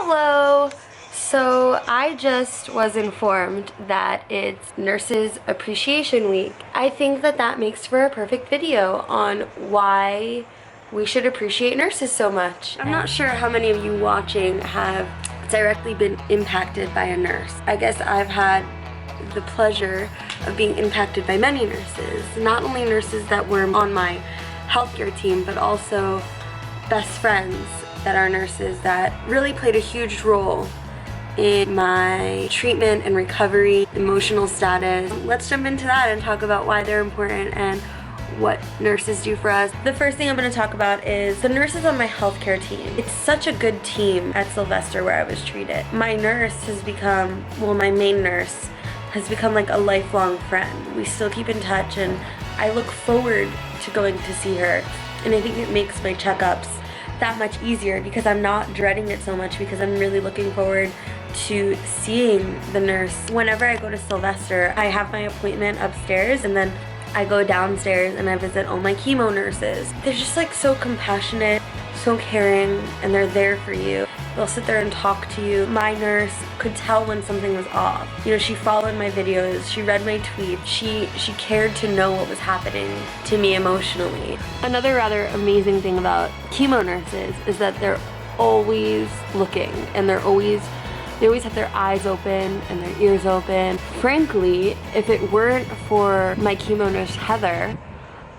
Hello! So I just was informed that it's Nurses Appreciation Week. I think that that makes for a perfect video on why we should appreciate nurses so much. I'm not sure how many of you watching have directly been impacted by a nurse. I guess I've had the pleasure of being impacted by many nurses. Not only nurses that were on my healthcare team, but also best friends that are nurses that really played a huge role in my treatment and recovery, emotional status. Let's jump into that and talk about why they're important and what nurses do for us. The first thing I'm going to talk about is the nurses on my healthcare team. It's such a good team at Sylvester where I was treated. My nurse has become, well, my main nurse has become like a lifelong friend. We still keep in touch and I look forward to going to see her. And I think it makes my checkups that much easier because I'm not dreading it so much because I'm really looking forward to seeing the nurse. Whenever I go to Sylvester, I have my appointment upstairs and then I go downstairs and I visit all my chemo nurses. They're just like so compassionate, so caring, and they're there for you. They'll sit there and talk to you. My nurse could tell when something was off. You know, she followed my videos, she read my tweets, she cared to know what was happening to me emotionally. Another rather amazing thing about chemo nurses is that they're always looking and they always have their eyes open and their ears open. Frankly, if it weren't for my chemo nurse Heather,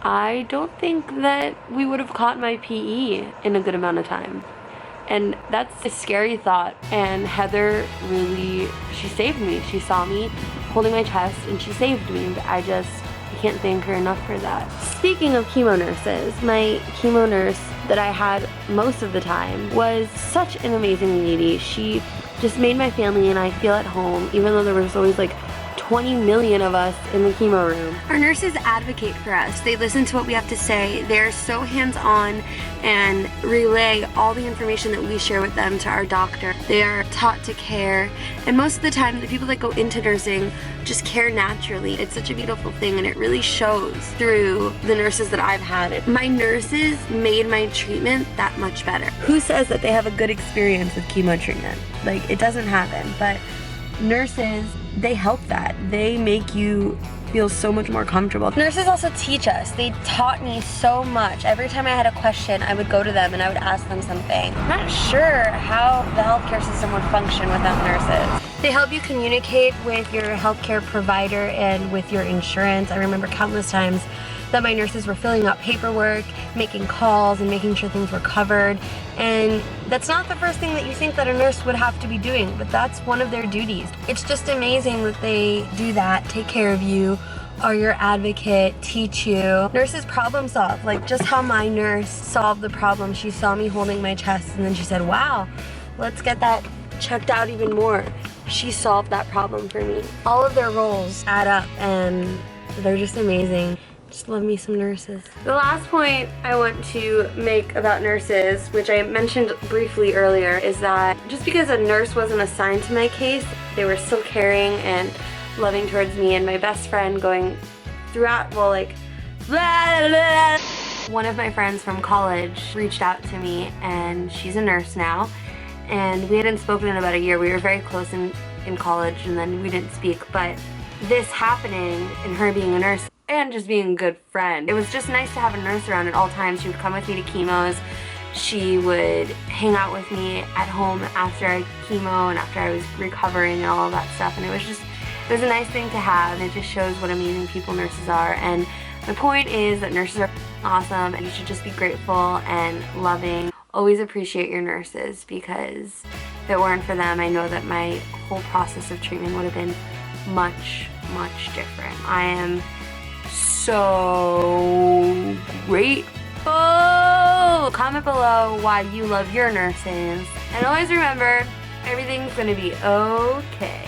I don't think that we would have caught my PE in a good amount of time. And that's a scary thought. And Heather really, she saved me. She saw me holding my chest and she saved me. I can't thank her enough for that. Speaking of chemo nurses, my chemo nurse that I had most of the time was such an amazing lady. She just made my family and I feel at home, even though there was always like 20 million of us in the chemo room. Our nurses advocate for us. They listen to what we have to say. They're so hands-on and relay all the information that we share with them to our doctor. They are taught to care, and most of the time the people that go into nursing just care naturally. It's such a beautiful thing and it really shows through the nurses that I've had. My nurses made my treatment that much better. Who says that they have a good experience with chemo treatment? Like, it doesn't happen, but nurses, they help that. They make you feel so much more comfortable. Nurses also teach us. They taught me so much. Every time I had a question, I would go to them and I would ask them something. I'm not sure how the healthcare system would function without nurses. They help you communicate with your healthcare provider and with your insurance. I remember countless times that my nurses were filling out paperwork, making calls, and making sure things were covered. And that's not the first thing that you think that a nurse would have to be doing, but that's one of their duties. It's just amazing that they do that, take care of you, are your advocate, teach you. Nurses problem solve, like just how my nurse solved the problem. She saw me holding my chest and then she said, wow, let's get that checked out even more. She solved that problem for me. All of their roles add up and they're just amazing. Just love me some nurses. The last point I want to make about nurses, which I mentioned briefly earlier, is that just because a nurse wasn't assigned to my case, they were still caring and loving towards me. And my best friend going throughout, well, like, blah, blah. One of my friends from college reached out to me and she's a nurse now. And we hadn't spoken in about a year. We were very close in college and then we didn't speak. But this happening and her being a nurse and just being a good friend, it was just nice to have a nurse around at all times. She would come with me to chemos. She would hang out with me at home after chemo and after I was recovering and all of that stuff. And it was a nice thing to have, and it just shows what amazing people nurses are. And my point is that nurses are awesome and you should just be grateful and loving. Always appreciate your nurses, because if it weren't for them, I know that my whole process of treatment would have been much, much different. I am so grateful. Comment below why you love your nurses. And always remember, everything's gonna be okay.